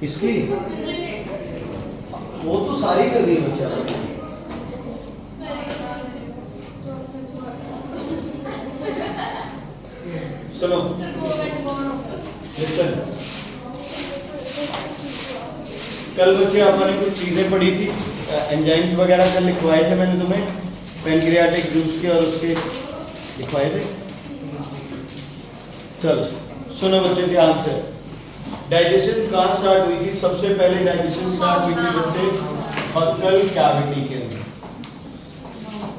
इसकी वो तो सारी कर दी बच्चा। चलो लिसन, कल बच्चे आपने कुछ चीजें पढ़ी थी, एंजाइम्स वगैरह कल लिखवाए थे मैंने तुम्हें, पैनक्रियाटिक जूस के और उसके लिखवाए थे। चलो सुनो बच्चे ध्यान से, डाइजेशन कहाँ स्टार्ट हुई थी? सबसे पहले डाइजेशन स्टार्ट हुई थी बच्चे बक्कल कैविटी के अंदर।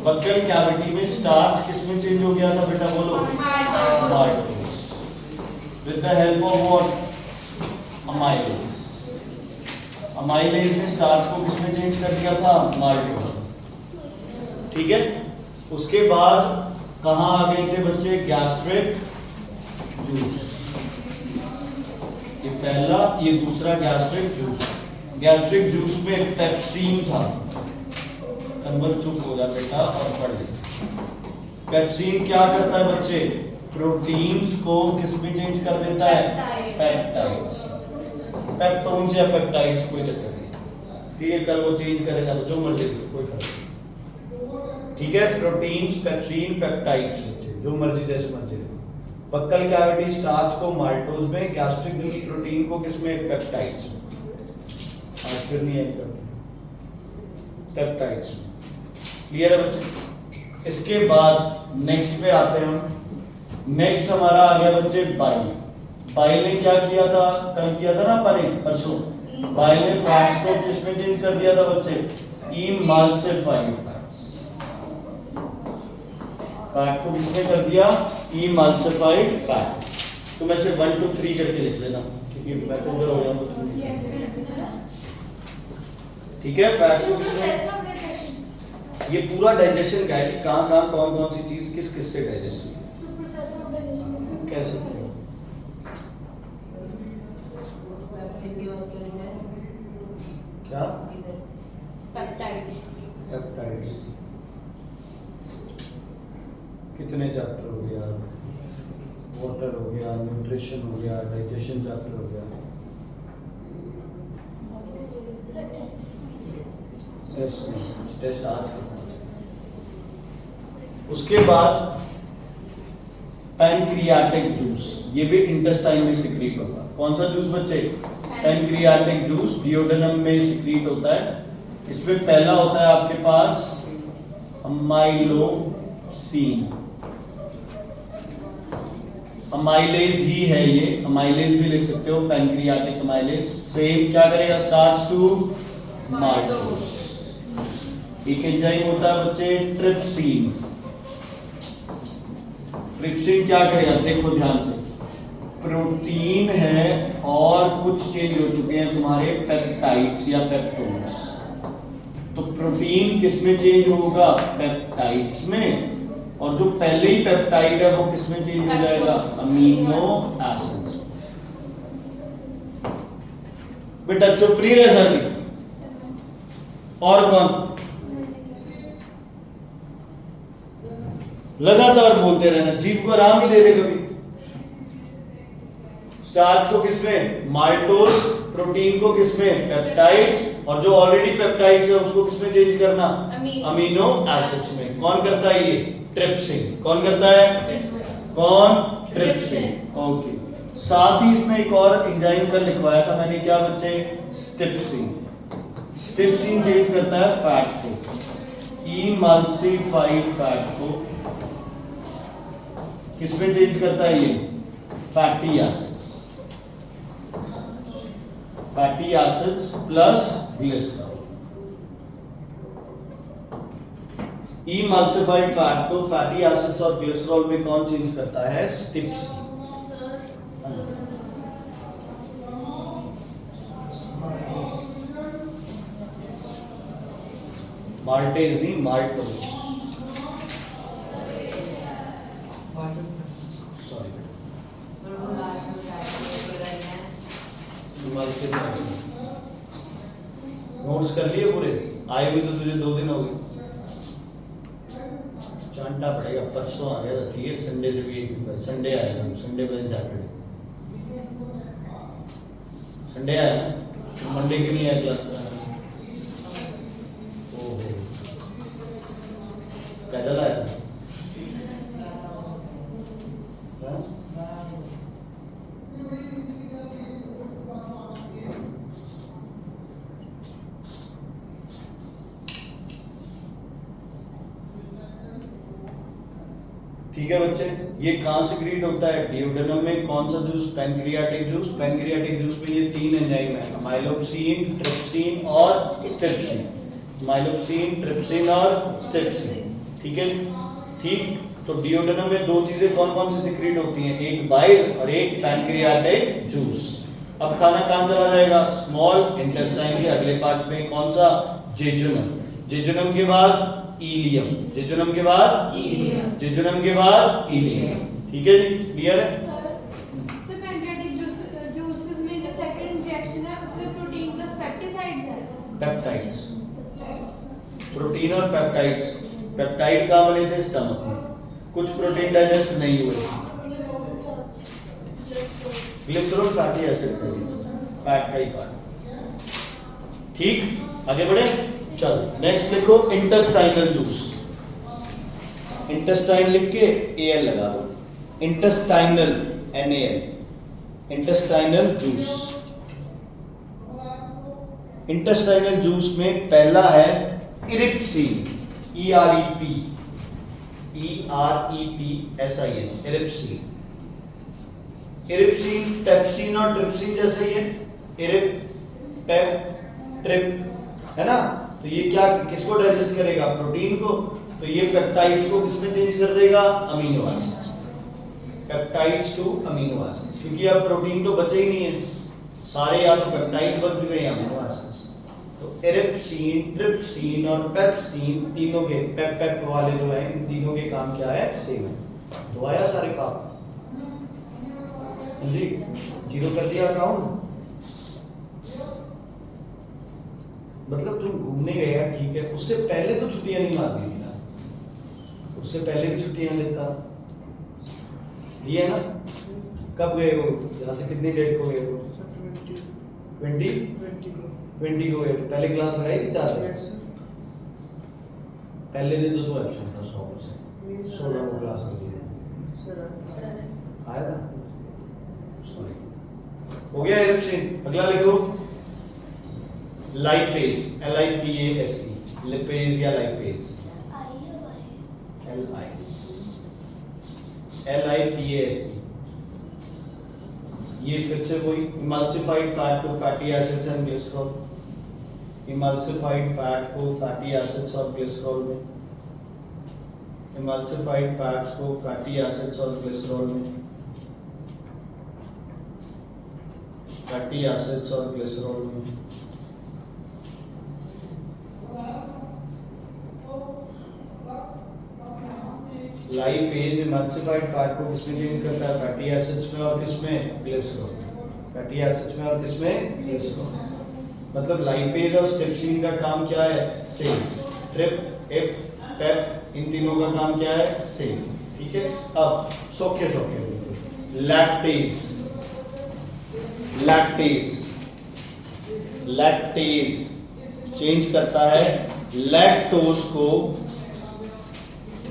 बक्कल कैविटी में स्टार्च किसमें चेंज हो गया था बेटा, बोलो? Maltose. With the help of what? Amylase. Amylase ने स्टार्च को किसमें चेंज कर दिया था? माल्टोज। ठीक है, उसके बाद कहाँ आ गए थे बच्चे? Gastric juice. ये पहला, ये दूसरा गैस्ट्रिक जूस। गैस्ट्रिक जूस में पेप्सिन था। कंबल चुप हो जा बेटा और पढ़ ले। पेप्सिन क्या करता है बच्चे? प्रोटीन्स को किसमें चेंज कर देता है? पेप्टाइड्स। पेप्टोन्स या पेप्टाइड्स, कोई चक्कर नहीं, ठीक है, कल वो चेंज करेगा तो जो मर्जी कोई फर्क नहीं। ठीक है, प्रोटीन्स, पेप्सिन, पेप्टाइड्स बच्चे जो मर्जी जैसे मर्जी। बक्कल कैविटी स्टार्च को माल्टोज में, गैस्ट्रिक जूस प्रोटीन को किसमें? पेप्टाइड्स में। आज फिर नहीं है पेप्टाइड्स में। क्लियर है बच्चे? इसके बाद नेक्स्ट पे आते हैं हम। नेक्स्ट हमारा आ गया बच्चे बाइल। बाइल ने क्या किया था? कल किया था ना अपन परसों। बाइल ने फैट्स को किसमें चेंज कर दिया था बच्चे? Emulsified fats. फैट को किसने कर दिया? Emulsified fat. तो मैं से 1 2 3 करके लिख लेना क्योंकि मैं तो उधर हो जाऊंगा। ठीक है, फैट्स को किसने? ये पूरा डाइजेशन का है कि कहाँ कहाँ कौन कौन सी चीज किस किस से डाइजेस्ट हुई। कैसे? क्या? पेप्टाइड्स। कितने चैप्टर हो गया? वाटर हो गया, न्यूट्रिशन हो गया, डाइजेशन चैप्टर हो गया। टेस्ट आज का। उसके बाद पैनक्रियाटिक जूस, ये भी इंटेस्टाइन में सिक्रीट होता है। कौन सा जूस बच्चे? पैनक्रियाटिक जूस डिओडेनम में सिक्रीट होता है। इसमें पहला होता है आपके पास अमाइलोसिन। अमाइलेज ही है ये, अमाइलेज भी लिख सकते हो, पैनक्रियाटिक अमाइलेज। सेम क्या करेगा? Starch to maltose. एक एंजाइम होता है बच्चे ट्रिप्सिन। ट्रिप्सिन क्या करेगा? देखो ध्यान से, प्रोटीन है और कुछ चेंज हो चुके हैं तुम्हारे पेप्टाइड्स या पेप्टोन्स। तो प्रोटीन किसमें चेंज होगा? पेप्टाइड्स में। और जो पहले ही पेप्टाइड है वो किसमें चेंज हो जाएगा? Amino acids. बेटा चुप नहीं रह सकती। और कौन? लगातार बोलते रहना, जीभ को आराम ही दे दे कभी। स्टार्च को किसमें? माल्टोज। प्रोटीन को किसमें? पेप्टाइड्स। और जो ऑलरेडी पेप्टाइड्स है उसको किसमें चेंज करना? अमीनो एसिड्स में। कौन करता है ये? ट्रिप्सिन। कौन करता है? कौन? ट्रिप्सिन। ओके। साथ ही इसमें एक और एंजाइम का लिखवाया था मैंने, क्या बच्चे? स्टिप्सिन। स्टिप्सिन चेंज करता है फैट को, इमल्सिफाइड फैट को किसमें चेंज करता है ये? Fatty acids. Fatty acids plus glycerol. Emulsified fat को फैटी एसिड्स और ग्लिसरॉल में कौन चेंज करता है? स्टिप्सिन। माल्टेज नहीं, माल्टोज। सॉरी, नोट्स कर लिए पूरे? आए भी तो तुझे 2 दिन हो गए। चांटा पड़ेगा, परसों आ गया था, ठीक है, संडे से भी एक दिन, संडे आएगा, संडे प्लस सैटरडे, संडे आया ना। मंडे क्यों नहीं आया क्लास में? ओहो, पैदल आया? हाँ? ठीक है बच्चे, ये कहाँ से क्रिएट होता है? डिओडेनम में। कौन सा juice? Pancreatic juice. Pancreatic juice में ये तीन एंजाइम है, माइलोप्सिन, ट्रिप्सिन और स्टेप्सिन। माइलोप्सिन, ट्रिप्सिन और स्टेप्सिन। ठीक है, ठीक। तो डिओडेनम में दो चीजें कौन कौन सी सिक्रीट होती हैं? एक बाइल और एक पैनक्रियाटिक जूस। अब खाना कहाँ चला जाएगा? स्मॉल इंटेस्टाइन के अगले पार्ट में। कौन सा? जेजुनम। जेजुनम के बाद इलियम। जेजुनम के बाद इलियम। जेजुनम के बाद इलियम। ठीक है जी, क्लियर है? सर पैनक्रियाटिक जूसेस में जो सेकंड रिएक्शन है उसमें प्रोटीन प्लस पेप्टिसाइड्स है। पेप्टाइड्स, प्रोटीन और पेप्टाइड्स। पेप्टाइड कहाँ बने थे? स्टमक में। कुछ प्रोटीन डाइजेस्ट नहीं हुए। ग्लिसरॉल फैटी एसिड का फैट का ही पार्ट। ठीक, आगे बढ़े। चलो नेक्स्ट लिखो इंटेस्टाइनल जूस। इंटेस्टाइन लिख के एल लगा दो। Intestinal NaL, intestinal juice. Intestinal juice में पहला है इरिप्सिन, EREPSIN, इरिप्सिन। इरिप्सिन पेप्सिन और ट्रिप्सिन जैसे ही है। इरिप, पेप, ट्रिप, है ना? तो ये क्या, किसको डाइजेस्ट करेगा? प्रोटीन को। तो ये पेप्टाइड्स को किसमें चेंज कर देगा? Amino acids. Peptides to amino acids, क्योंकि अब प्रोटीन तो बचे ही नहीं है, सारे या तो पेप्टाइड बन चुके हैं या अमीनो एसिड्स। तो इरिप्सिन, ट्रिप्सिन और पेप्सिन तीनों के पेप वाले जो है, इन तीनों के काम क्या है? सेम है। तो आया सारे काम जी, जीरो कर दिया अकाउंट। मतलब तुम घूमने गए, ठीक है, उससे पहले तो छुट्टियां नहीं मारती थी ना, उससे पहले भी छुट्टियां लेता लिए ना। कब गए हो? यहाँ से कितनी डेट को गए हो? 20 को गए। पहले क्लास लगाई थी 4 दिन। पहले दिन तो एब्सेंट था 100%। 16 को क्लास लगी आया था। सॉरी, हो गया एब्सेंट। अगला लिखो लाइपेज, LIPASE, लिपेज या लाइपेज। LIPASE। ये फिर से कोई इमल्सिफाइड फैट को fatty acids and glycerol. Emulsified fat को फैटी एसिड्स और ग्लिसरॉल में। इमल्सिफाइड फैट्स को फैटी एसिड्स और ग्लिसरॉल में। फैटी एसिड्स और ग्लिसरॉल में। लाइपेज इमल्सिफाइड फैट को किसमें चेंज करता है? फैटी एसिड्स में और किसमें? ग्लिसरॉल। फैटी एसिड्स में और किसमें? ग्लिसरॉल। मतलब लाइपेज और स्टेप्सिन का काम क्या है? सेम। ट्रिप, इप, पेप, इन तीनों का काम क्या है? सेम। ठीक है। अब सोखे लैक्टेज। लैक्टेज, लैक्टेज चेंज करता है लैक्टोज को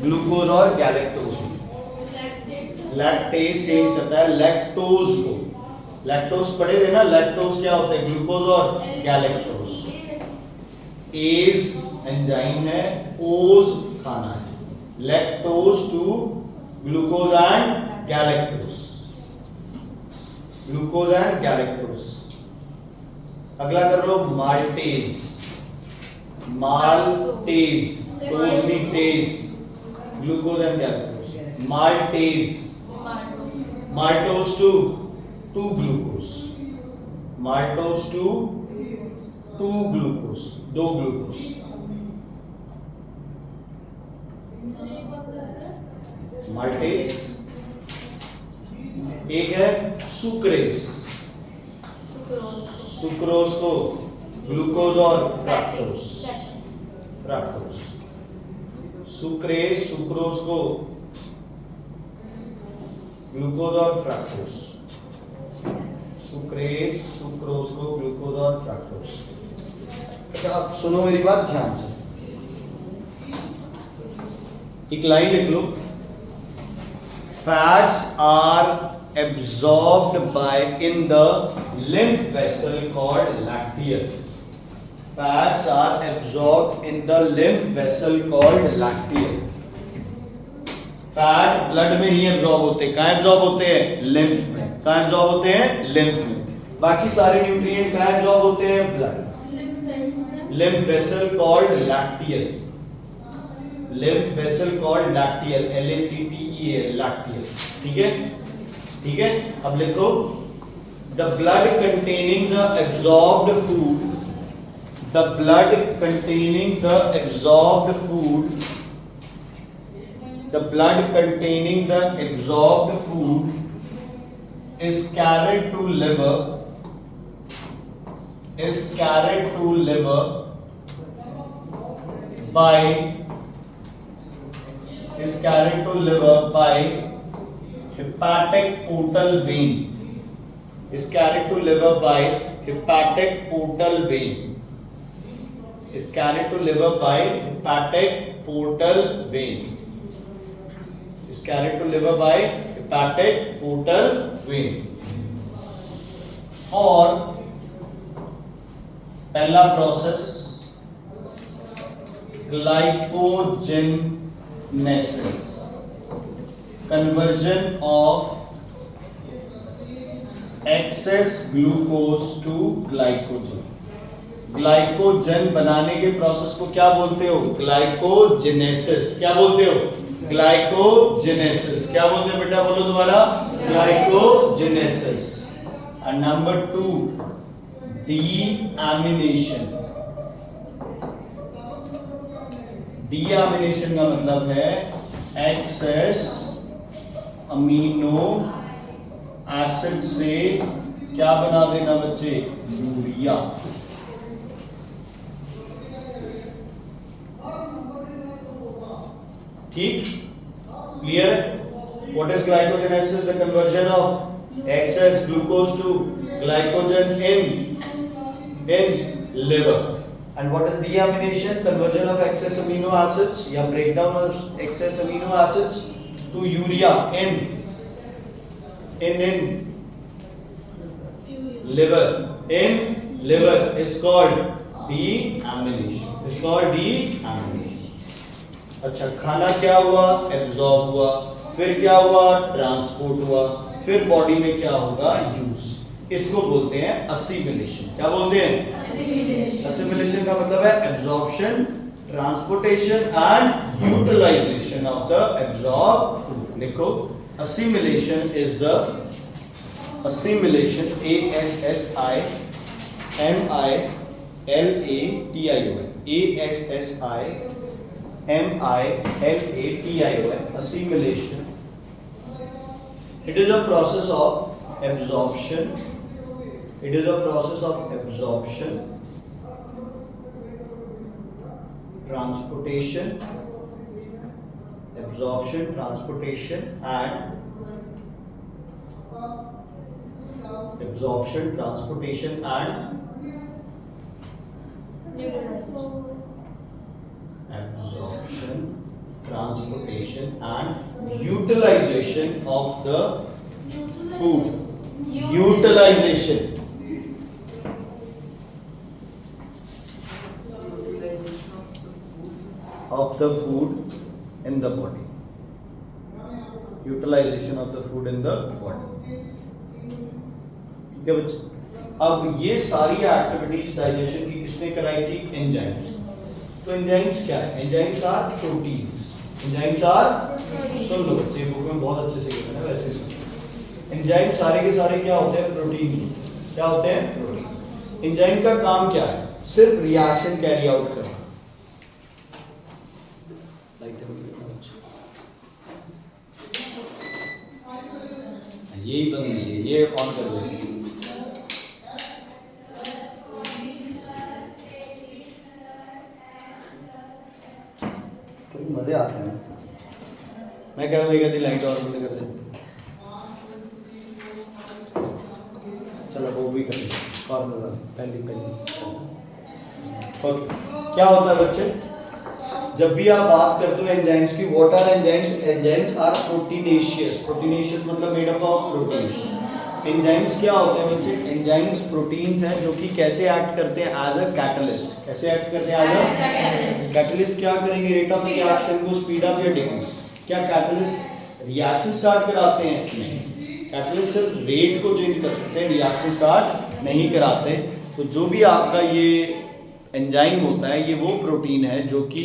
ग्लूकोज और गैलेक्टोज में। लैक्टेज चेंज करता है लैक्टोज को। लैक्टोज पढ़े थे ना, लैक्टोज क्या होता है? ग्लूकोज और गैलेक्टोज। एज एंजाइम है, ओज खाना है। Lactose to glucose and galactose. Glucose and galactose. अगला कर लो माल्टेज। माल्टेज, टोज भी तेज, glucose and galactose. Maltase, maltose to 2 glucose. Maltose to 2 glucose, 2 glucose. Maltase. एक है सुक्रेज। सुक्रोज को ग्लूकोज और फ्रक्टोज। फ्रक्टोज। सुक्रेज, सुक्रोज को ग्लूकोज और फ्रक्टोज। सुक्रेज, सुक्रोज को ग्लूकोज और फ्रक्टोज। अच्छा अब सुनो मेरी बात ध्यान से, एक लाइन लिख लो, fats are absorbed by in the lymph vessel called lacteal. Fats are absorbed in the lymph vessel called lacteal. Fat blood में नहीं एब्जॉर्ब होते, कहाँ एब्जॉर्ब होते हैं? लिम्फ में। कहाँ एब्जॉर्ब होते हैं? लिम्फ में। बाकी सारे न्यूट्रिएंट कहाँ एब्जॉर्ब होते हैं? Blood. Lymph vessel called lacteal. Lymph vessel called lacteal, LACTEL, lacteal. ठीक है, ठीक है। अब लिखो, the blood containing the absorbed food, the blood containing the absorbed food, the blood containing the absorbed food is carried to liver, is carried to liver by, is carried to liver by hepatic portal vein, is carried to liver by hepatic portal vein, is carried to liver by hepatic portal vein, is carried to liver by hepatic portal vein. For पहला process glycogenesis, conversion of excess glucose to glycogen. Glycogen बनाने के process को क्या बोलते हो? Glycogenesis. क्या बोलते हो? ग्लाइकोजेनेसिस। क्या बोलते हैं बेटा, बोलो दोबारा, glycogenesis. And number 2, deamination. Deamination का मतलब है एक्सेस अमीनो एसिड से क्या बना देना बच्चे? यूरिया। ठीक, clear? What is glycogenesis? The conversion of excess glucose to glycogen in liver. And what is deamination? Conversion of excess amino acids या breakdown of excess amino acids to urea in liver. In liver is called deamination. Is called deamination. अच्छा, खाना क्या हुआ? Absorb हुआ, फिर क्या हुआ? Transport हुआ, फिर बॉडी में क्या होगा? यूज। इसको बोलते हैं असिमिलेशन। क्या बोलते हैं? असिमिलेशन का मतलब है absorption, transportation and utilisation of the absorb food. लिखो, assimilation is the, assimilation ASSIMILATION, assimilation. It is a process of absorption. It is a process of absorption, transportation, absorption, transportation and absorption, transportation and absorption, transportation and utilization of the food. Utilization of the food in the body. Utilization of the food in the body. ठीक है बच्चे? अब ये सारी activities digestion की किसने कराई थी? एंजाइम्स। तो एंजाइम्स क्या है? Enzymes are proteins. Enzymes are, सुन लो बच्चे, बुक में बहुत अच्छे से लिखा है, वैसे सुन। एंजाइम सारे के सारे क्या होते हैं? प्रोटीन। क्या होते हैं? प्रोटीन। एंजाइम का काम क्या है? सिर्फ रिएक्शन कैरी आउट करना। यही बंद नहीं है, ये ऑन कर लेंगे। मजे आते हैं। मैं कह रहा हूँ लाइट और बंद कर दे। चलो फॉर्मूला पहली ओके। क्या होता है बच्चे, जब भी आप बात करते हो एंजाइम्स की, what are enzymes? Enzymes are proteinaceous. Proteinaceous मतलब made up of proteins. Enzymes क्या होते हैं बच्चे? एंजाइम्स प्रोटीन्स हैं जो कि कैसे एक्ट करते हैं? As a catalyst. कैसे एक्ट करते हैं? As a catalyst. क्या करेंगे? रेट ऑफ रिएक्शन को स्पीड अप या डिक्रीज। क्या कैटलिस्ट रिएक्शन स्टार्ट कराते हैं? नहीं। कैटलिस्ट सिर्फ रेट को चेंज कर सकते हैं, रिएक्शन स्टार्ट नहीं कराते। तो जो भी आपका ये एंजाइम होता है, ये वो प्रोटीन है जो कि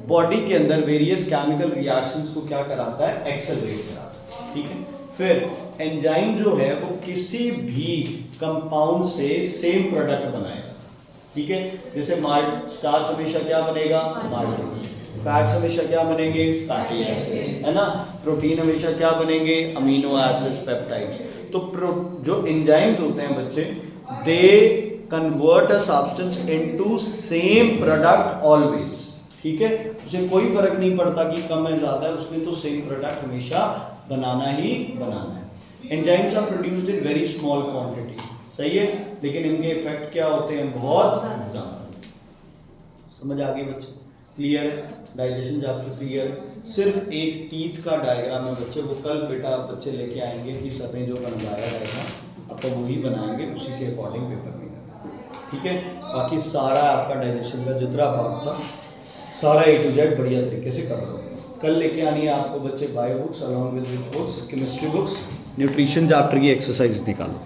बॉडी के अंदर वेरियस केमिकल रिएक्शंस को क्या कराता है? एक्सेलरेट कराता है। ठीक है। फिर एंजाइम जो है वो किसी भी कंपाउंड से सेम प्रोडक्ट बनाएगा। ठीक है। जैसे माल्ट, स्टार्च हमेशा क्या बनेगा? माल्ट। फैट्स हमेशा क्या बनेंगे? फैटी एसिड्स, है ना। प्रोटीन हमेशा क्या बनेंगे? Amino acids, peptides. तो जो एंजाइम्स होते हैं बच्चे, they convert a substance into same product always. ठीक है। उसे कोई फर्क नहीं पड़ता कि कम है ज़्यादा है, उसने तो सेम प्रोडक्ट हमेशा बनाना ही बनाना है। Enzymes are produced in very small quantity, सही है, लेकिन इनके इफेक्ट क्या होते हैं? बहुत ज़्यादा। समझ आ गई बच्चे? क्लियर है? डाइजेशन चैप्टर क्लियर है? सिर्फ एक टीथ का डायग्राम है बच्चे, वो कल बेटा बच्चे लेके आएंगे कि सर ने जो बनवाया डायग्राम आपको वही बनाएंगे, उसी के अकॉर्डिंग पेपर में करना। ठीक है। बाकी सारा आपका डाइजेशन का जितना पार्ट था सारा A to Z बढ़िया तरीके से कर लो। कल लेके आनी है आपको बच्चे bio books along with which books? Chemistry books, nutrition chapter की एक्सरसाइज निकालो।